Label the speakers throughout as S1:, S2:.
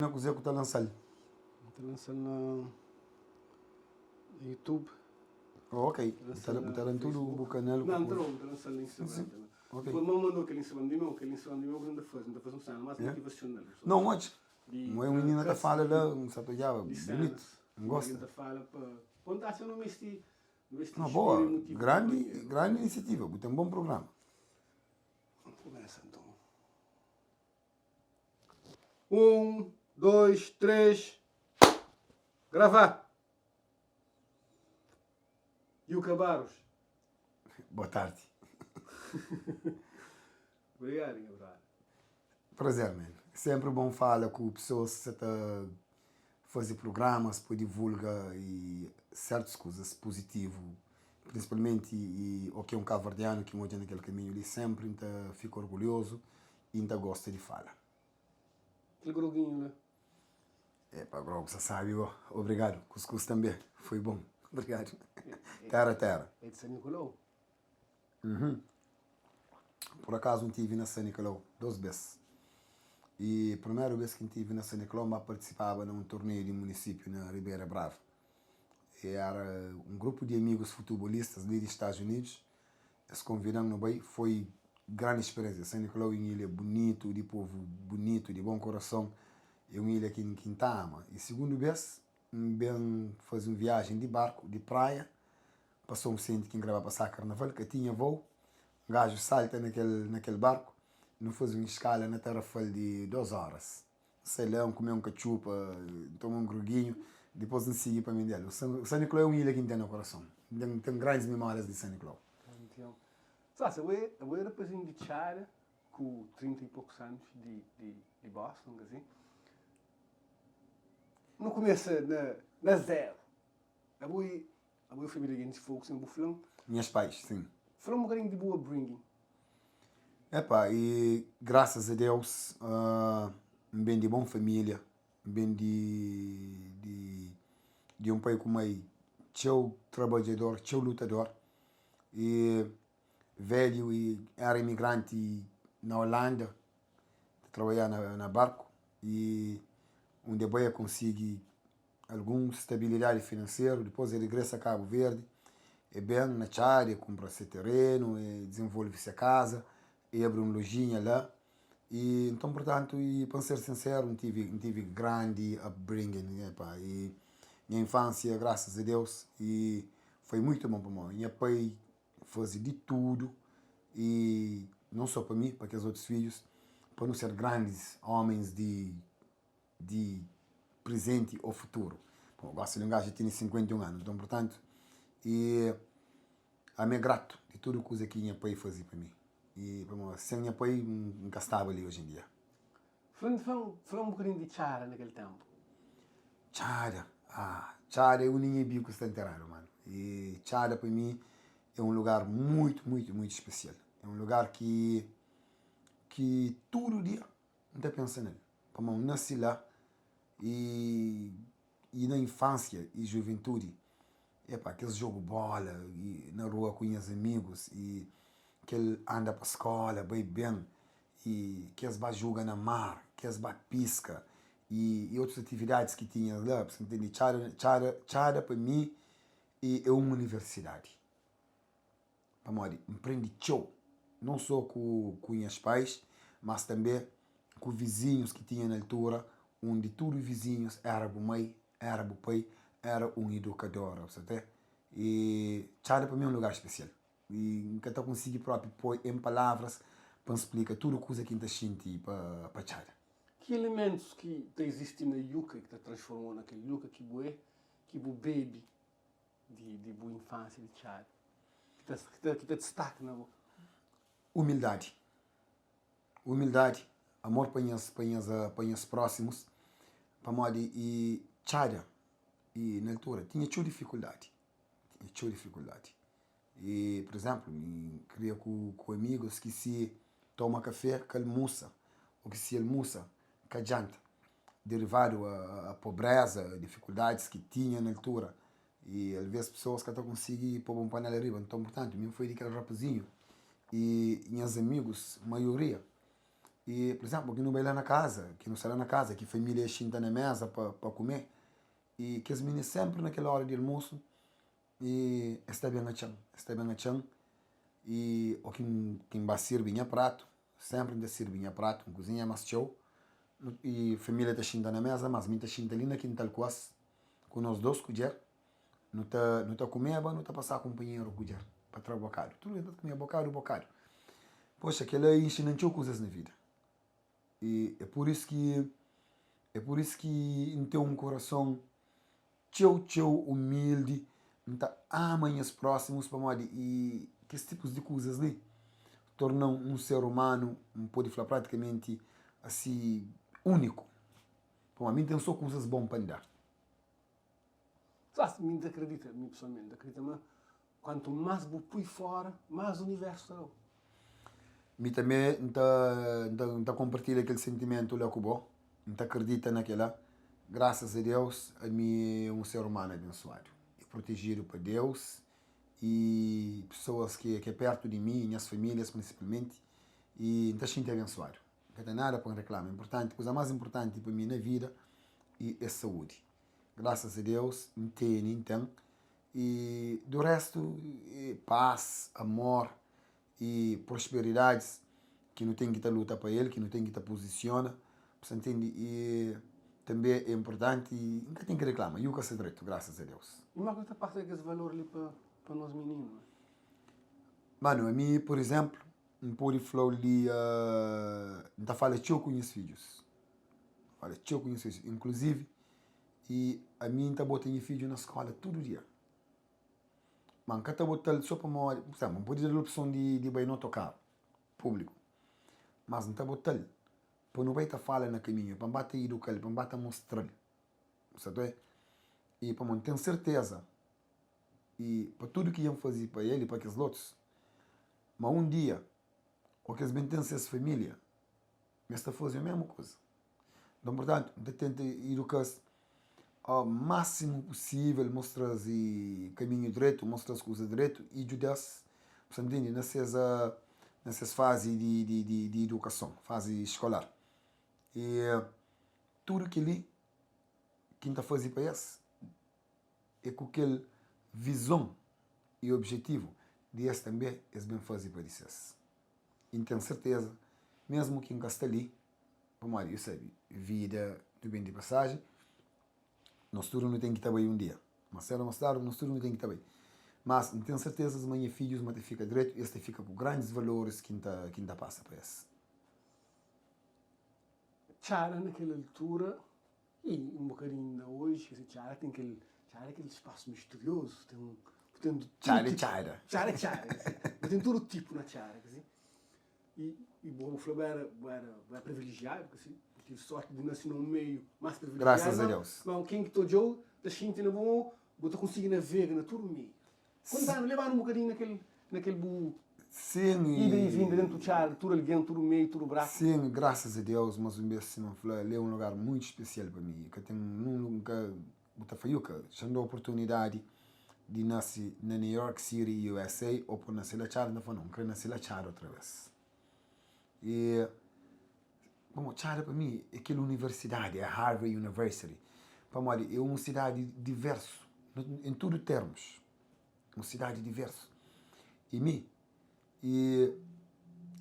S1: Na cozinha que está lançando.
S2: Está lançando no YouTube.
S1: Oh, ok.
S2: Está
S1: Está em tudo o canal.
S2: Não, está lançando no Instagram
S1: Sim.
S2: também.
S1: Ok.
S2: Depois me mandou aquele Instagram de meu, ainda faz um cenário mais motivacional.
S1: Não, mas não é um menino que fala lá, um sapejava,
S2: de
S1: bonito,
S2: cenas.
S1: não gosta.
S2: Ainda fala para... Quando está sendo um espírito
S1: Não,
S2: inspira e
S1: boa,
S2: motiva.
S1: grande iniciativa, tem um bom programa.
S2: Começa então. 1, 2, 3. Gravar. E o Cabaros.
S1: Boa tarde.
S2: Obrigado, Gabriel.
S1: Prazer, man. Sempre bom falar com pessoas que estão fazer programas para divulgar e certas coisas positivas, principalmente o que é um cabo-verdiano que mora naquele caminho ali, sempre fica orgulhoso e ainda gosta de falar.
S2: Aquele groguinho, né?
S1: É, para Grogo, você sabe, obrigado. Cuscuz também, foi bom. Obrigado. Terra.
S2: É de São Nicolau?
S1: Uhum. Por acaso não tive na São Nicolau 2 vezes. E a primeira vez que estive na São Nicolau, eu participava num torneio de município na Ribeira Brava. E era um grupo de amigos futebolistas ali dos Estados Unidos. Eles convidaram no bem, foi grande experiência. São Nicolau é uma ilha bonito, de povo bonito, de bom coração. É uma ilha que ama. E segunda vez, bem fazer uma viagem de barco, de praia. Passou um centro que vai passar carnaval, que tinha voo. Um gajo salta naquele barco. Não faz uma escala na Terra-Fal de 2 horas. Sei lá, comer um cachupa, tomar um groguinho. Depois não seguir para mim dele. O São Nicolau é uma ilha que tem no coração. Tem grandes memórias de São Nicolau.
S2: Então, sabe, eu era depois de Chara, com 30 e poucos anos de Boston, assim. Não começa na zero. A família de folks em Buflão.
S1: Minhas pais, sim.
S2: Falou um bocadinho de boa bringing.
S1: Epá, e graças a Deus, bem de boa família, bem de um pai como aí, teu trabalhador, teu lutador, e velho e era imigrante na Holanda, trabalhar na barco, e onde vai conseguir alguma estabilidade financeira, depois ele regressa a Cabo Verde, é bem na área, compra-se terreno, desenvolve-se a casa, e abre uma lojinha lá. E, então, portanto, e, para ser sincero, não tive grande upbringing. Né, pá, e minha infância, graças a Deus, e foi muito bom para mim. Minha pai fazia de tudo, e não só para mim, para aqueles outros filhos, para não ser grandes homens de presente ou futuro. Bom, gosto de um gajo que tem 51 anos, então, portanto, e a me grato de tudo coisa que minha pai fazia para mim. E sem minha pai, nunca estava ali hoje em dia.
S2: Falando um bocadinho de Chara naquele tempo.
S1: Chara é o ninho bico que está enterrado, mano. E Chara para mim é um lugar muito, muito, muito especial. É um lugar que todo dia não está pensando nele. Para mim, nasci lá e na infância e juventude, aqueles jogo bola e na rua com os amigos e que ele anda para a escola bem e que eles vai jogar na mar, que eles vai pisca e outras atividades que tinha lá, você entende? Chara para mim é uma universidade. Para mim, empreende show, não só com os pais, mas também com vizinhos que tinha na altura, onde todos os vizinhos eram mãe, eram pai, era um educador, você e Chara para mim é um lugar especial. E que eu consigo próprio pôr em palavras para explicar tudo o que eu senti para Chara.
S2: Que elementos que existem na yuca que te transformou naquele yuca que bebe de boa infância de Chara? Que te destaca na boca?
S1: Humildade, amor para os próximos, para modo e Chara e na altura tinha dificuldade. E, por exemplo, queria com amigos que se toma café, que almoça, ou que se almoça, que janta, derivado a pobreza, dificuldades que tinha na altura. E às vezes pessoas que até conseguem pôr um panela arriba. Então, portanto, mesmo foi daquele rapazinho. E minhas amigos, maioria, E, por exemplo, aqui no baile na casa, aqui no salão na casa, que a família senta na mesa para comer, e que as meninas sempre naquela hora de almoço, e está bem a chão, e o quem vai servir prato, sempre ainda servir prato, cozinha mais show, e a família está senta na mesa, mas minha está ali na quintal quase, com nós dois colher, não está comer, não está passar companheiro colher, para trazer bocado, tudo está comer bocado. Poxa, aquela enche não tinha coisas na vida. E é por isso que em ter um coração teu humilde, então ama os próximos para modo e que esse tipos de coisas ali tornam um ser humano, pode falar praticamente assim único. Para mim tem só coisas boas para dar.
S2: Sabe, me acredita, mim pessoalmente, acredita, mas quanto mais vou pôr fora, mais o universo será.
S1: Me também não compartilha aquele sentimento lá com o não acredita naquela. Graças a Deus, a mim é um ser humano abençoado. É protegido por Deus e pessoas que é perto de mim, minhas famílias principalmente, e não está abençoado. Não tem nada para reclamar. Importante, a coisa mais importante para mim na vida é a saúde. Graças a Deus, entendo, então. E do resto, é paz, amor e prosperidades que não tem que estar luta para ele, que não tem que estar posiciona. Você entende? E também é importante e nunca tem que reclamar. E o que é direito, graças a Deus.
S2: E uma coisa passa esse valor ali para nós meninos.
S1: Mano, a mim, por exemplo, um pode falar ali, não fala tio com os filhos. Fala tio com os filhos. Inclusive, e a mim está botando filho na escola todo dia. Mas cá está botando só para uma, por exemplo, pode ter a opção de ir no tocar público. Mas não está botando. Para não vai estar falando na caminho, para bater educar, para bater mostrar. Sabe? E para manter certeza. E para tudo que iam fazer para ele e para aqueles outros. Mas um dia, o que eles pertencem a essa família, eles estão fazendo a mesma coisa. Então, portanto, tenta educar-se ao máximo possível, mostrar o caminho direito, mostrar as coisas direito e ajudar-se, você entende, nessas fases de educação, fase escolar. E tudo que ele quem está fazendo para esse é com aquele visão e objetivo de esse também é bem fazer para isso. E tenho certeza, mesmo quem está ali, como eu sei, vida do bem de passagem, nós tudo não tem que estar bem um dia. Mas se mais tarde, nós tudo não tem que estar bem. Mas tenho certeza que os meus filhos mas fica direito, este fica com grandes valores que ainda passa para esse.
S2: Chara naquela altura, e um bocadinho ainda hoje, Chara tem aquele espaço misterioso, tem
S1: Chara.
S2: Tem todo tipo na Chara, assim. E bom, o Flávio era privilegiado, assim, tive sorte de nascer num meio mais privilegiado.
S1: Graças a Deus.
S2: Mas quem que estou eu, da gente não vou, vou conseguir ver na todo meio. Quando levaram um bocadinho naquele bu.
S1: Sim,
S2: ida e vinda dentro do Chara, tudo alguém, tudo meio, tudo braço.
S1: Sim, graças a Deus, mas um beijo assim, ele é um lugar muito especial para mim. Que eu tenho nunca, já deu a oportunidade de nascer na New York City, USA, ou por nascer na Chara, não quero nascer na Chara outra vez. E, bom, Chara para mim é aquela universidade, é Harvard University. Para mim, é uma cidade diversa, em todos os termos. Uma cidade diversa. E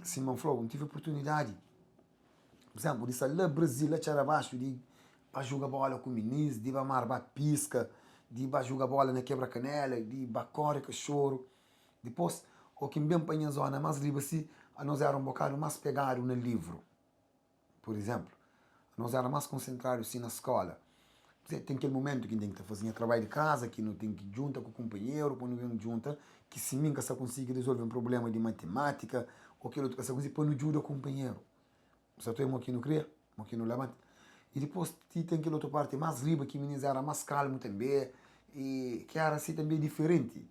S1: Simão falou, não tive oportunidade. Por exemplo, de sair lá no Brasil, lá para baixo, de jogar bola com o ministro, de amar bate pisca, de jogar bola na quebra-canela, de correr cachorro. Depois, o que bem para a zona mais livre, assim, nós era um bocado mais pegado no livro. Por exemplo, nós era mais concentrado assim na escola. Tem aquele momento que tem que fazer trabalho de casa, que não tem que junta com o companheiro, quando vem junta, que se nunca se consegue resolver um problema de matemática, ou aquilo que se consegue, põe no ajuda o companheiro. Você tem aqui no cria, aqui no levante. E depois tem aquela outra parte mais livre, que meninas era mais calmo também, e que era assim também diferente.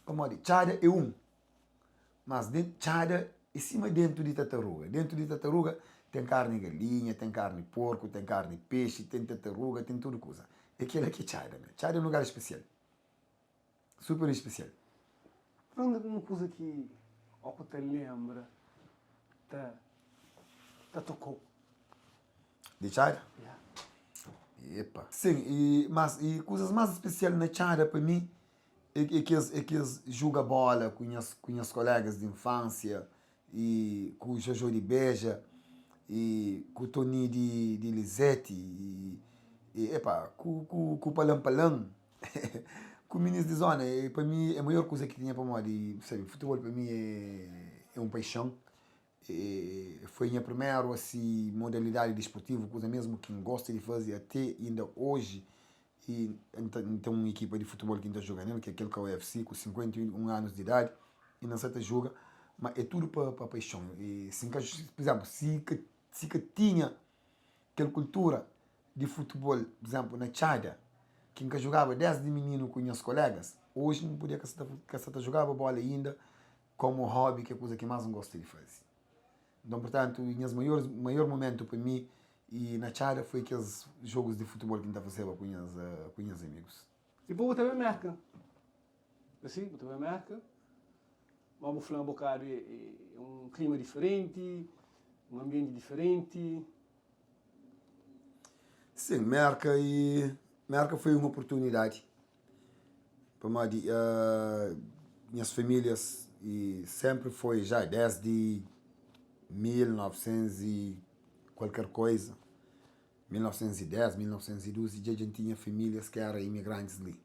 S1: Como dizer, Chara é mas Chara é cima dentro de tartaruga. Dentro de tartaruga tem carne de galinha, tem carne de porco, tem carne de peixe, tem tartaruga, tem tudo coisa. É aquilo aqui é Chara. Chara é um lugar especial. Super especial.
S2: Uma coisa que ao que te lembra, Tá tocou.
S1: De Chada?
S2: Yeah.
S1: Epa. Sim, mas coisas mais especiais na Chada para mim é que eles jogam bola com os colegas de infância, e com o Jojo de Beja, e com o Tony de Lisete, epa, com o Palam Palam, com o Ministro de Zona. E para mim, a maior coisa que tinha para mim, sabe, futebol para mim é uma paixão. Foi a minha primeira assim, modalidade desportiva, coisa mesmo que gosto de fazer até ainda hoje. E então uma equipa de futebol que está jogando, que é aquele que é o UFC, com 51 anos de idade, e não sei se joga, mas é tudo para paixão. E, se, por exemplo, se que tinha aquela cultura de futebol, por exemplo, na Chada, que nunca jogava desde menino com os colegas, hoje não podia que você jogava bola ainda como hobby, que é a coisa que mais não gosto de fazer. Então, portanto, o maior momento para mim e na Chada foi aqueles jogos de futebol que a gente fazia com os amigos.
S2: E depois também marca. Assim, também marca. Vamos falar um bocado, é um clima diferente, um ambiente diferente.
S1: Sim, marca foi uma oportunidade para mim, minhas famílias, e sempre foi já desde 1900 e qualquer coisa, 1910, 1912, já a gente tinha famílias que eram imigrantes ali.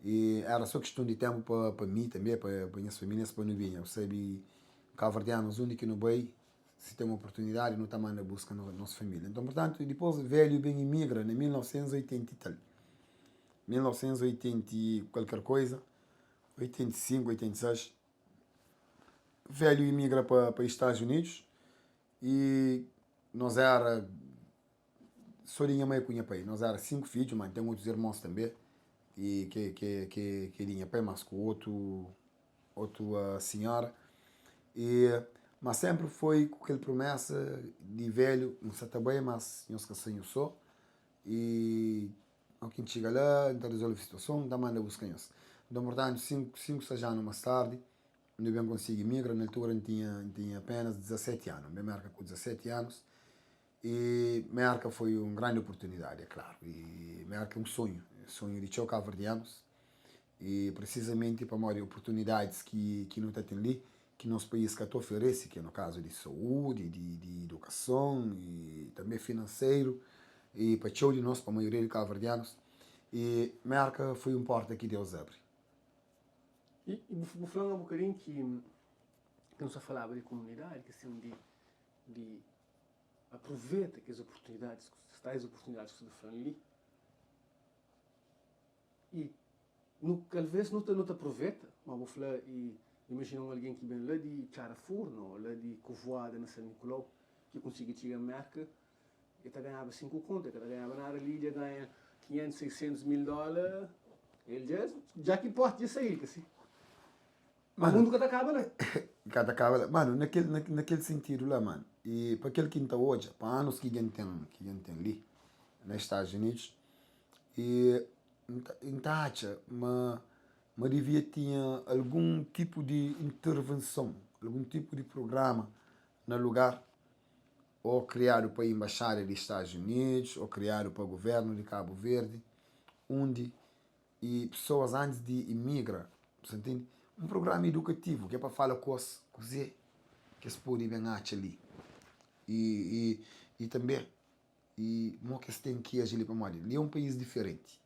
S1: E era só questão de tempo para mim também, para minhas famílias, para não vir. Eu sei, cabo-verdianos, onde que no Bay, se tem uma oportunidade, não está mais na busca da nossa família. Então, portanto, depois velho bem imigra em 1980 e tal. 1980 e qualquer coisa, 85, 86. Velho imigra para os Estados Unidos e nós era só tinha mãe com minha pai. Nós era 5 filhos, mas tem outros irmãos também. E que tinha pai, mas com outra senhora. Mas sempre foi com aquela promessa de velho, não sei também, mas nós que sonho só. E alguém chega lá, então resolve a situação, então manda buscar nós. Então, portanto, 6 anos mais tarde, eu bem consegui migrar. Na altura tinha apenas 17 anos. Minha marca com 17 anos. E marca foi uma grande oportunidade, é claro. E marca é um sonho de chocar verdianos. E precisamente para mais oportunidades que não tem ali, que nosso país que oferece, que é no caso de saúde, de educação e também financeiro, e para show de nós, para a maioria de cabo-verdianos. E marca foi um porta que Deus abre.
S2: E vou falar um bocadinho que não só falava de comunidade, que assim, de aproveita que as oportunidades, tais oportunidades que você está falando ali, e talvez não te aproveita, mas vou falar, e imagina alguém que vem lá de Charafurno, lá de Covoada, na São Nicolau, que consegue chegar a marca, e está ganhando 5 contas, que está ganhando na ali, já ganha 500, 600 mil dólares, ele já que importa disso aí, que assim. Mas o mundo que acaba, né?
S1: Cada acaba, mano, naquele sentido lá, mano. E para aquele que está hoje, para anos que a gente tem ali, nos Estados Unidos, e acha, mas devia ter algum tipo de intervenção, algum tipo de programa no lugar, ou criado para a Embaixada dos Estados Unidos, ou criado para o governo de Cabo Verde, onde e pessoas antes de imigrar, você entende? Um programa educativo que é para falar com você, que se pode bem ali. E também, uma que se tem que agir para mais. Ali é um país diferente.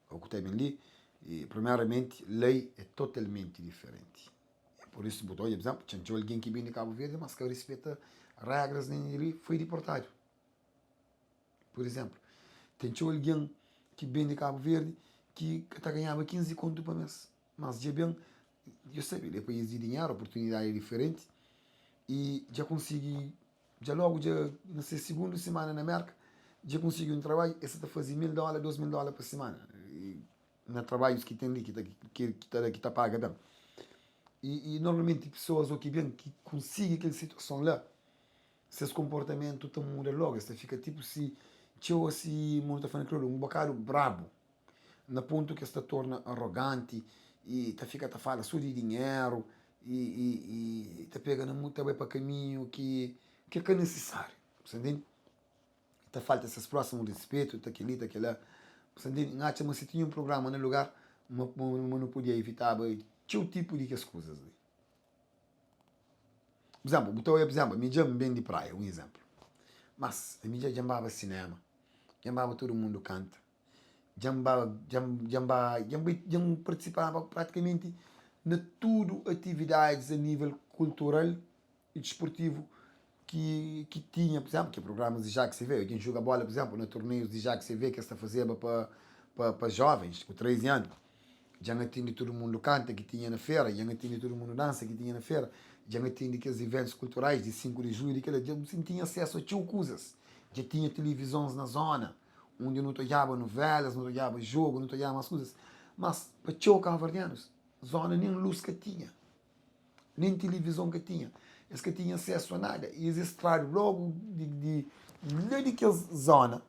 S1: O que tem ali, e, primeiramente, lei é totalmente diferente. Por isso, por exemplo, tinha alguém que vem de Cabo Verde, mas que respeita regras nem ali, foi deportado. Por exemplo, tem alguém que vem de Cabo Verde que está ganhando 15 conto por mês. Mas já bem, eu sei, ele é país de dinheiro, oportunidade é diferente. E já consegui, já logo, não sei, segunda semana na América, já consegui um trabalho, esse está fazendo $1.000, $2.000 por semana. E não trabalhos que tem ali, que tá paga. E normalmente pessoas que vêm, que conseguem aquela situação lá, seus comportamentos estão muda logo. Você fica tipo se eu assim, muito falando, um bocado brabo, na ponto que se torna arrogante e fica fala só de dinheiro e pegando muito bem para caminho que que é necessário. Você entende? Tá falta esses próximos respeito, tá aquele, tá aquele. Você entende? Acha, mas se tinha um programa no lugar, mas não podia evitar, tinha o tipo de que as coisas. Por exemplo, me chamo bem de praia, um exemplo. Mas a mídia jambava cinema, jambava todo mundo canta, jambava, participava praticamente de tudo atividades a nível cultural e desportivo que tinha, por exemplo, que programas de já que se vê. A gente joga bola, por exemplo, no torneios de já que se vê que esta fazia para jovens, com 13 anos. Já não tinha todo mundo canta que tinha na feira, já não tinha todo mundo dança que tinha na feira, já não tinha aqueles eventos culturais de 5 de julho, que já não tinha acesso a tio coisas. Já tinha televisões na zona, onde não toiava novelas, não toiava jogo, não toiava as coisas. Mas para tio cabo-verdianos, zona nem luz que tinha, nem televisão que tinha. Eles que tinham acesso a nada. E eles extraíram logo de daquela zona,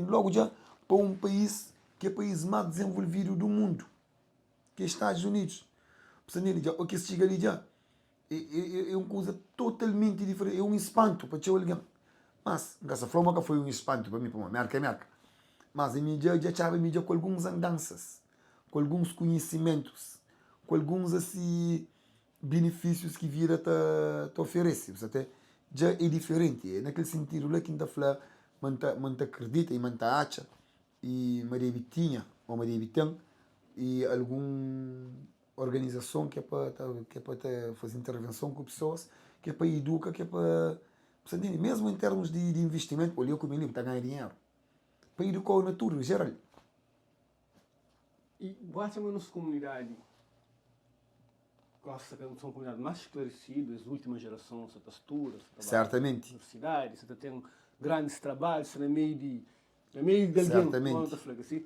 S1: logo já para um país que é o país mais desenvolvido do mundo, que é Estados Unidos. O que se chega ali já é uma coisa totalmente diferente, é um espanto para alguém. Mas, dessa forma que foi um espanto para mim, para uma merca. Mas a mídia já estava mídia com algumas andanças, com alguns conhecimentos, com alguns assim, benefícios que vira te oferece. Você até já é diferente. É naquele sentido lá que ainda fala, manta acredita e manta acha, e me tinha, ou me tem, e alguma organização que é para fazer intervenção com pessoas, que é para educar, que é para... Mesmo em termos de investimento, olha, eu como ele está a ganhar dinheiro. Para educar a natureza, em geral.
S2: E basta uma nossa comunidade, gosta que são comunidades mais esclarecidas, as últimas gerações, você estuda, você trabalha na universidade, você tem grandes trabalhos, você é meio de alguém, não assim.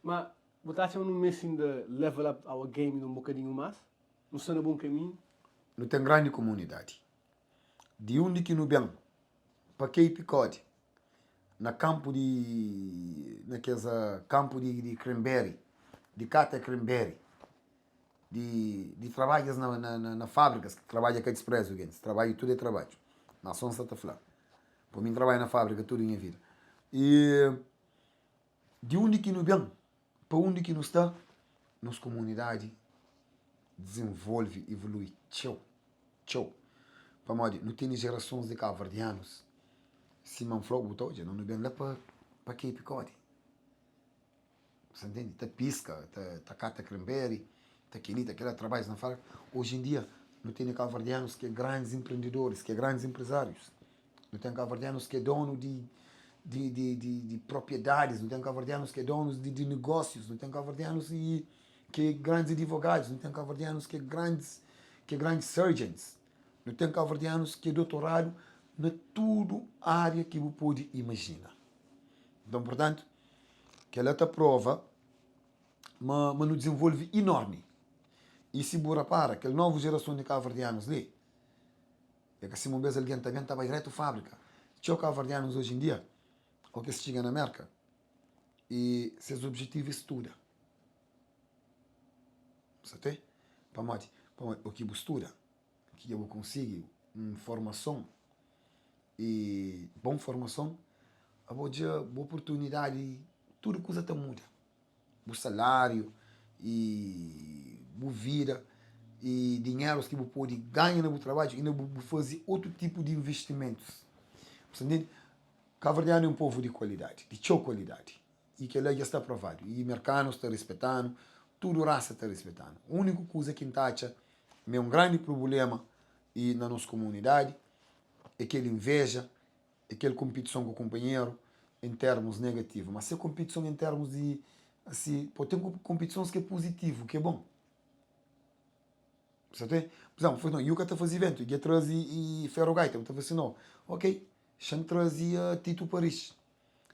S2: Mas você acha que não mês ainda level up our game um bocadinho mais? Não está no bom caminho?
S1: Não tem grande comunidade. De onde que não vem, para Cape Cod, na campo campo de cranberry, de cata cranberry, de trabalhos na fábricas, que trabalha aqui expresso, trabalho, tudo é trabalho. Nação Santa Flá. Para mim, trabalho na fábrica, tudo em minha vida. E de onde que não vem, para onde que não está, nossa comunidade desenvolve, evolui. Tchau. Para modo, não tem gerações de cabo-verdianos. Simão Flogo botou, já não vem lá para Cape Cod. Você entende? Tá pisca, tá cata cranberry, tá quinita, aquela trabalha na fábrica. Hoje em dia, não tem cabo-verdianos que é grandes empreendedores, que é grandes empresários. Não tem cabo-verdianos que é dono de propriedades, não tem cabo-verdianos que é donos de negócios, não tem cabo-verdianos que é grandes advogados, não tem cabo-verdianos que é grandes surgeons, não tem cabo-verdianos que é doutorado na tudo área que você pode imaginar. Então, portanto, que ela te prova, mas não desenvolve enorme. E se você para, que a nova geração de cabo-verdianos ali, é que se uma vez alguém também estava direto à fábrica, tinha cabo-verdianos hoje em dia, ou que se chega na América, e seus objetivos estudam. Você tem? Para o que você estuda, que eu consigo uma formação, e boa formação, a boa oportunidade, tudo coisa te muda. O salário, e a vida, e dinheiro que você pode ganhar no trabalho, e não fazer outro tipo de investimentos. Você entende? Cabo-verdiano é um povo de qualidade, de show qualidade. E que ele já está provado. E o mercado está respeitando, tudo a raça está respeitando. A única coisa que acha é um grande problema e na nossa comunidade é que ele inveja, é que ele competição com o companheiro em termos negativos. Mas se a competição em termos de... Assim, pode ter competições que é positivo, que é bom. Você tem? Por exemplo, não, eu que estou fazendo evento, e atrás e Ferrogaita, eu estou fazendo, não. Ok, deixa eu trazer Tito Paris,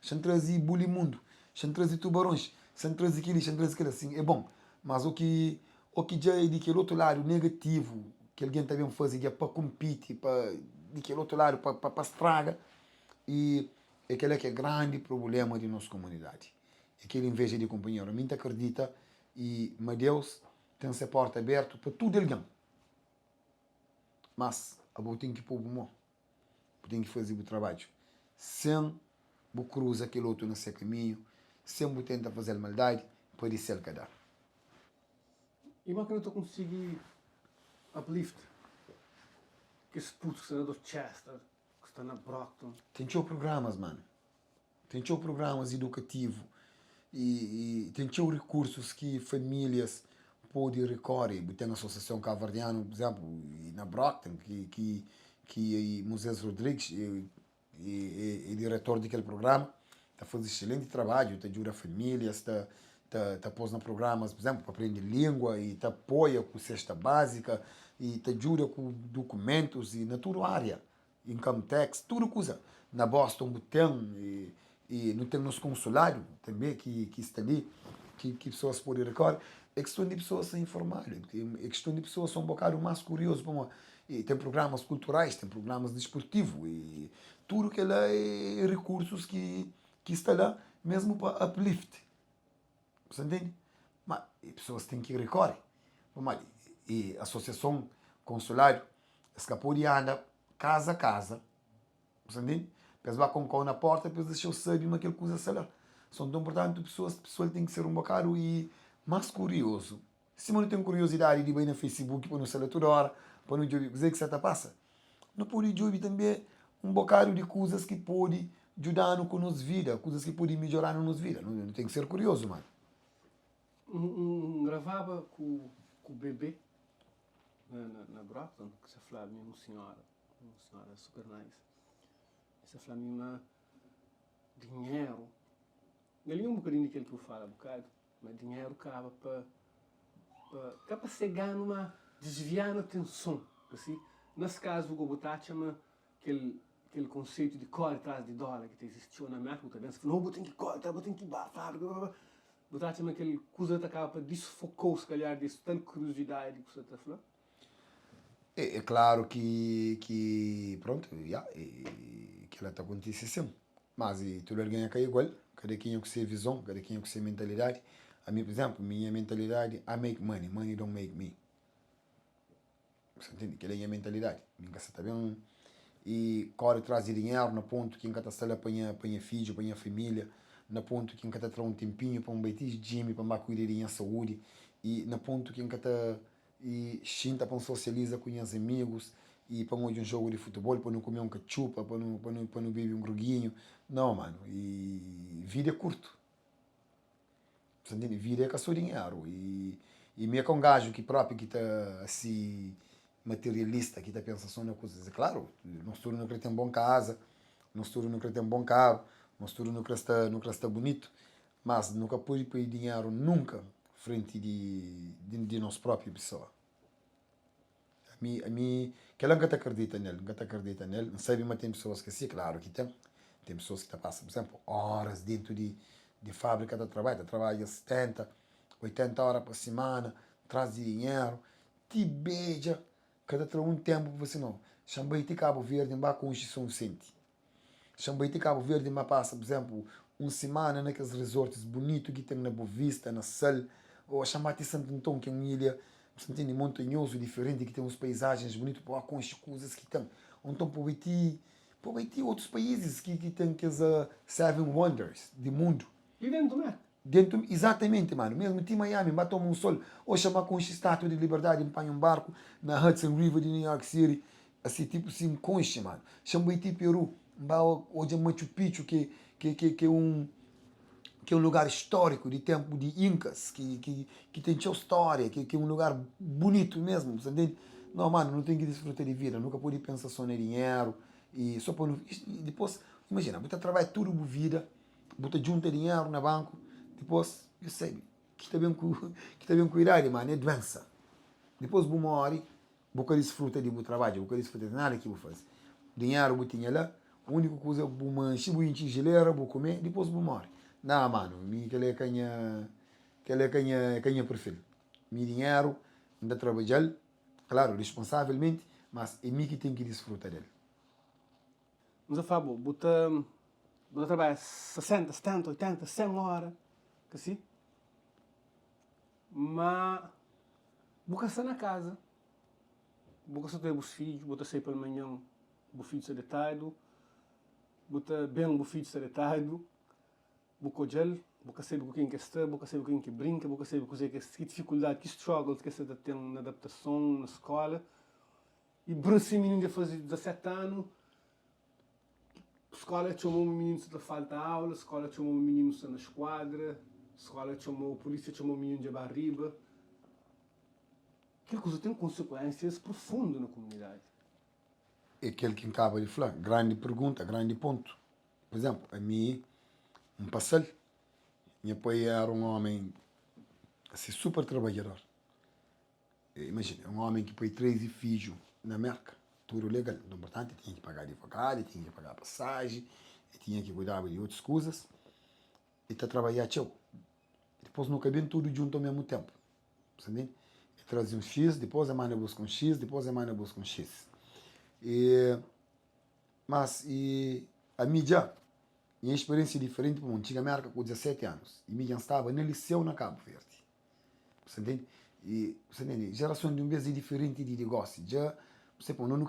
S1: deixa eu trazer Bulimundo, deixa eu trazer Tubarões, deixa eu trazer aquilo, assim, é bom. Mas o que já é daquele outro lado negativo, que alguém também faz para competir, para daquele outro lado, para estraga, e aquele que é grande problema de nossa comunidade. Aquele inveja de companheiro. A mim acredita, mas Deus tem essa porta aberta para tudo alguém. Mas eu tenho que pôr o mão. Eu tenho que fazer o trabalho. Sem eu cruzar aquele outro no seu caminho, sem eu tentar fazer maldade, pode ser que dá.
S2: E uma que não consegui uplift. Que esse puto que está do Chester, que está na Brockton.
S1: Tem programas, mano. Tem programas educativos e tem recursos que famílias podem recorrer. Tem a Associação Cavardiana, por exemplo, na Brockton, que Moisés Rodrigues é diretor daquele programa, está fazendo excelente trabalho, está ajuda famílias, está pôs nos programas, por exemplo, para aprender língua e está apoia com cesta básica e te ajuda com documentos e na tua área, income tax, tudo coisa. Na Boston tem e não tem nosso consulado também que está ali, que pessoas podem recorrer. É questão de pessoas informadas, é questão de pessoas são um bocado mais curiosas. E tem programas culturais, tem programas desportivos e tudo que lá é recursos que está lá mesmo para uplift. Você entende? Mas as pessoas têm que recorrer. E a associação consular escapou de andar casa a casa. Você entende? Depois vai com o cão na porta, depois deixa o sabe naquele coisa, sei lá. São tão importantes pessoas têm que ser um bocado e mais curioso. Se não tem curiosidade de ir na Facebook, para não sei toda hora, para não dizer o que você passa. Não pode dizer também um bocado de coisas que pode ajudar no nossa vida, coisas que podem melhorar na nossa vida. Não tem que ser curioso, mano.
S2: Gravava com o bebê na Brockton, que se falava uma senhora super nice. Se falava uma dinheiro. Ele é um bocadinho daquilo que eu falo, mas dinheiro acaba para cegar numa desviar a atenção. Assim? Nesse caso, o Gobotá chama aquele conceito de corre atrás de dólar que existiu na América, também. Você falou, não, tem que correr, tem que ir para a fábrica. Botar chama aquele coisa que acaba para desfocar, se calhar, disso, tanta curiosidade que você está falando.
S1: É claro que pronto, que ela está acontecendo. Mas tudo alguém é igual, cada quem é com sua visão, cada quem é com sua mentalidade. A mim, por exemplo, minha mentalidade, I make money, money don't make me. Você entende? Que é a minha mentalidade. Nunca se está bem. E corre atrás de dinheiro, no ponto que nunca está apanha filho, apanha família, no ponto que nunca está um tempinho para um beijo de gym, para cuidar da minha saúde, e no ponto que nunca está e xinta para socializa com os amigos e para um jogo de futebol, para não comer um cachupa, para não beber um groguinho. Não, mano. E vida é curto. Você entende? Vida é com seu dinheiro. E meio que um gajo que próprio que está assim materialista, que está pensando na coisa. É claro, não estou não quer ter uma boa casa, não estou não quer ter um bom carro, não estou não quer estar bonito, mas nunca pode pôr dinheiro nunca frente de nós próprios pessoa. A mim, que ela nunca acredita nele, não sabe, mas tem pessoas que sim, claro que tem pessoas que passam, por exemplo, horas dentro de fábrica de trabalho, trabalha 70, 80 horas por semana, traz dinheiro, te beija, cada um tempo você não. Chambai de Cabo Verde, não vai com São Vicente. Chambai de Cabo Verde, não passa, por exemplo, uma semana naqueles resorts bonitos que tem na Boa Vista, na Sal, ou chamar de Santo Antão, que é uma ilha montanhoso, diferente, que tem uns paisagens bonitos, para com as coisas que tem. Então, para ter outros países que tem aqueles Seven Wonders do mundo.
S2: E dentro, né?
S1: Dentro, exatamente, mano. Mesmo em Miami, vai tomar um sol. Ou chamar com esse estátua de liberdade, empanha um barco na Hudson River de New York City. Assim, tipo assim, conche, mano. Chama de Peru. Hoje é Machu Picchu, que é um lugar histórico de tempo de Incas, que tem sua história, que é um lugar bonito mesmo, você entende? Não, mano, não tem que desfrutar de vida, nunca pode pensar só no dinheiro, e só para depois, imagina, você trabalha tudo por vida, você junta dinheiro no banco, depois, eu sei, que está bem cuidado, mano, é doença. Depois, você morre, você desfruta do trabalho, você desfruta de nada que você faz. Dinheiro, você tinha lá, a única coisa, você mancha, você enche geleira, você comer, depois você morre. Não, mano, que é canha perfil. Meu dinheiro, anda a trabalhar, claro, responsavelmente, mas é mim que tem que desfrutar dele.
S2: Mas a Fábio, você trabalha 60, 70, 80, 100 horas, assim? Mas você está na casa, boca só ter os filhos, bota sair pela manhã, o filho está deitado, bota bem o filho está deitado, boca gel, boca saber com quem que está, boca saber com quem que brinca, boca saber com que dificuldade, que struggles que você tem na adaptação, na escola. E esse menino de fazer 17 anos, a escola chamou um menino que falta aula, a escola chamou um menino que está na esquadra, a escola chamou, a polícia chamou um menino de barriba. Aquilo coisa tem consequências profundas na comunidade.
S1: É aquele que acaba de falar. Grande pergunta, grande ponto. Por exemplo, a mim, um parceiro, meu pai era um homem assim, super trabalhador. Imagina, um homem que põe 3 filhos na América, tudo legal. No importante, tinha que pagar advogado, tinha que pagar passagem, tinha que cuidar de outras coisas. E está trabalhando tchau. Depois não cabia tudo junto ao mesmo tempo. Entende? E trazia um X, depois a mãe busca um X, depois a mãe busca um X. Mas a mídia, minha experiência diferente, porque eu tinha América com 17 anos. E mídia estava no liceu na Cabo Verde. Você entende? E você entende? Geração de um vez diferente de negócio. Já, você não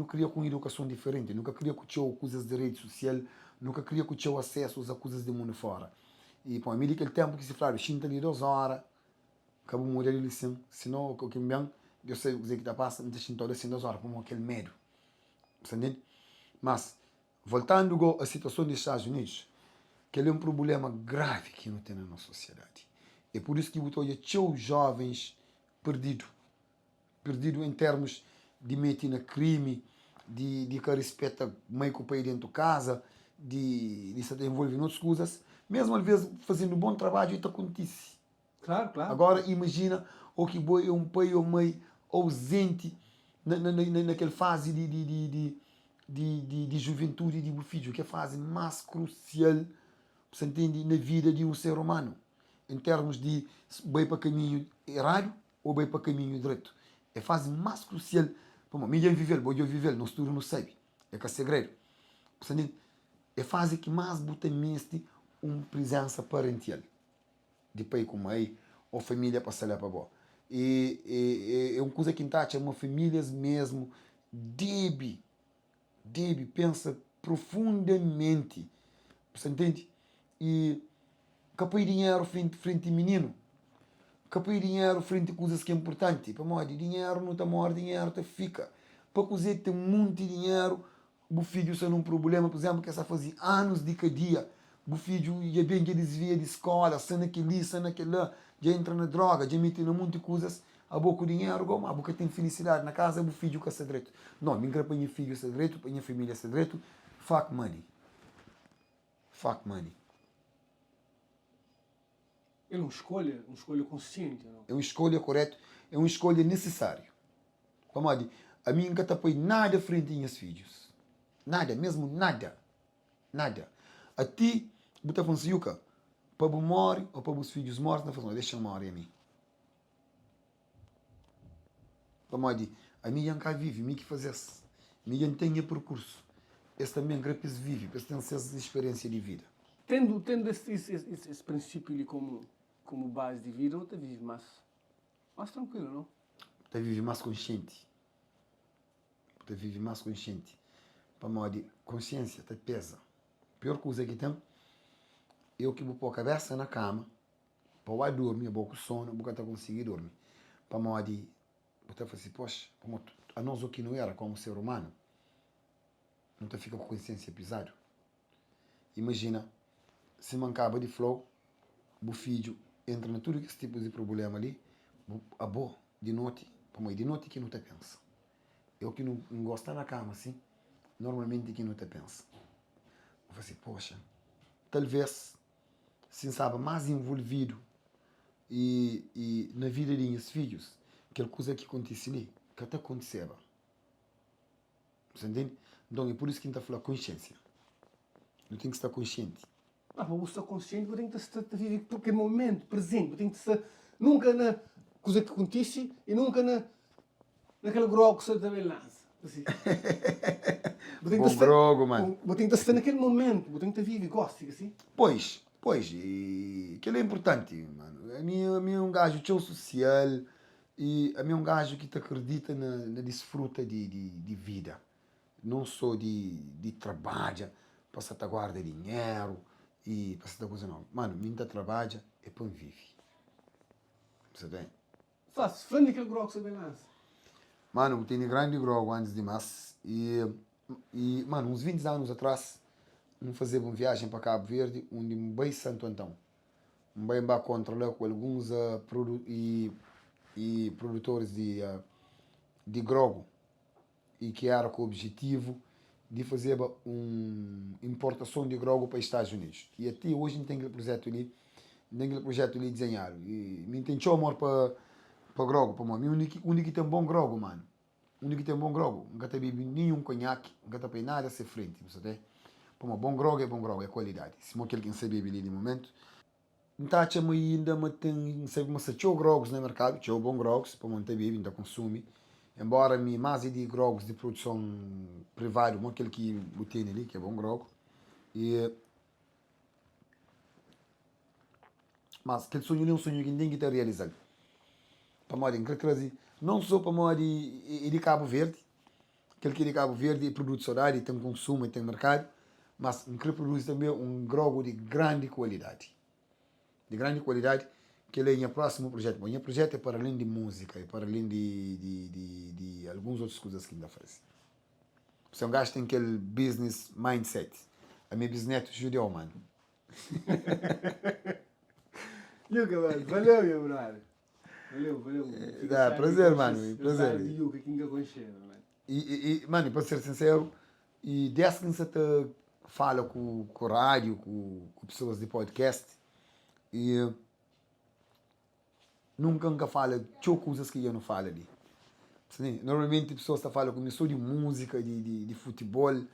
S1: queria com educação diferente, nunca queria com coisas de rede social, nunca queria com acesso a coisas do mundo fora. E pô, a mim aquele tempo que se fala, xinta ali 2 horas, acabou morrer ali assim, senão o que me bem, eu sei o que está passando, me xinta assim 2 horas, como aquele medo. Você entende? Mas, voltando à situação dos Estados Unidos, que ele é um problema grave que não tem na nossa sociedade. É por isso que eu estou a os jovens perdidos em termos de meter na crime, de que respeita meio que o país dentro de casa, de se envolver em outras coisas, mesmo às vezes fazendo um bom trabalho, isso acontece.
S2: Claro, claro.
S1: Agora imagina o que é um pai ou mãe ausente naquela fase de juventude de um filho, que é a fase mais crucial, você entende, na vida de um ser humano, em termos de bem para caminho errado ou bem para caminho direito. É a fase mais crucial. Como ninguém viver, vou eu viver, não estudo, não sabe. É que é segredo. Você entende? É a fase que mais bota mente uma presença parental. De pai com mãe, ou família para sair para boa. É uma coisa que está uma família mesmo deve pensa profundamente. Você entende? E capaz dinheiro frente menino. Capaz dinheiro frente a coisas que é importante. Para morrer dinheiro, não está morrer dinheiro, está fica. Para cozer tem muito dinheiro, o filho sendo um problema, por exemplo, que essa fazia anos de cadeia. O filho ia bem que desvia de escola, sendo aquele, sendo aquele lá, já entra na droga, já mete um monte de coisas. A boca o dinheiro, a boca tem felicidade na casa, o filho que é direito. Não, me para minha filho ser direito, para minha família ser direito. Fuck money. Fuck money.
S2: É uma escolha consciente, não?
S1: É uma escolha correta, é uma escolha necessária. Vamos lá, a mim nunca tapei nada frente a meus filhos. Nada, mesmo nada. Nada. A ti, você faz yuca, para o morrer ou para os filhos mortos, não faz, deixa eu morrer a mim. Vamos lá, a mim nunca vive, a mim que faz isso. A mim não tem percurso. Esse também grapes vive, esse tem essa experiência de vida.
S2: Tendo esse princípio ali como base de vida, você vive mais tranquilo, não?
S1: Você vive mais consciente. Você vive mais consciente. Para modo de consciência, te pesa. A pior coisa que tem, eu que vou pôr a cabeça na cama, para eu dormir, eu vou com sono, eu vou conseguir dormir. Para modo de, você fala assim, poxa, como a nós o que não era como ser humano, não te fica com consciência pesada. Imagina, se mancava de flow, o filho entra em tudo esse tipo de problema ali, a boa, de noite que não te pensa. Eu que não gosto na cama assim, normalmente que não te pensa. Eu falei assim, poxa, talvez, se sabe mais envolvido e na vida de meus filhos, aquela coisa que acontece ali, que até aconteceu. Você entende? Então é por isso que a gente está falando consciência. Eu tenho que estar consciente.
S2: Para você estar consciente, você tem que estar a viver aquele momento presente. Você tem que estar nunca na coisa que acontece e nunca naquele grog que você também lança. Assim.
S1: Bom grogo, mano.
S2: Você tem que estar naquele momento. Você tem que viver, gosta, assim.
S1: Pois, e aquilo é importante, mano. A mim é um gajo tão social, E a mim é um gajo que te acredita na desfruta de vida. Não só de trabalho, para você guardar dinheiro e para você coisa não. Mano, minha trabalha é para viver. Você tem?
S2: Faz, falando daquele grog que você bem lança.
S1: Mano, eu tenho grande grog antes de mais. Mano, uns 20 anos atrás, eu fazia uma viagem para Cabo Verde, onde um bem Santo Antão. Um bem para controlar com alguns produtores de grogo. E que era com o objetivo de fazer uma importação de grogo para os Estados Unidos. E até hoje não tem aquele projeto ali desenhado. E me intentou amor para grogo, para mim. Único que tem bom grogo, mano. Único que tem bom grogo. Nunca tem bebido nenhum conhaque, nunca tem nada a ser frente, você tem? Para bom grogo, é qualidade. Se aquele que não se bebe ali de momento. Então, ainda tem, sei como se tinha grogos no mercado, tinha bom grogos, para manter bebe, ainda consome. Embora me mais de grogos de produção privada, como aquele que eu tenho ali, que é bom grogo. Mas aquele sonho é um sonho que ninguém está realizando. Para moda, não só para moda de Cabo Verde, aquele que é de Cabo Verde produz solar, tem consumo e tem mercado, mas que produz também um grogo de grande qualidade. De grande qualidade, que ele é o próximo projeto. Bom, o projeto é para além de música, é para além de algumas outras coisas que ainda faz. Você é um gajo que tem aquele business mindset. A minha bisneto judeu, mano.
S2: Yuka, mano, valeu, meu brother. Valeu.
S1: Prazer, mano. Prazer.
S2: Yuka, que ainda conheceu, mano.
S1: Mano, para ser sincero, e desde que você fala com rádio, com pessoas de podcast, e nunca fala de coisas que eu não falo ali. Normalmente pessoas falam comigo só de música, de futebol,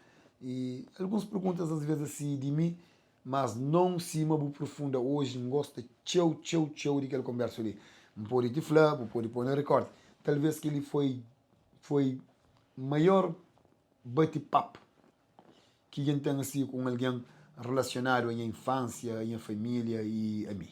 S1: e algumas perguntas às vezes assim de mim, mas não se me profunda hoje, não gosto tchau de aquela conversa ali. Não pode te falar, não pode pôr no recorde. Talvez que ele foi maior bate-papo que a gente tem assim com alguém relacionado à infância, à família e a mim.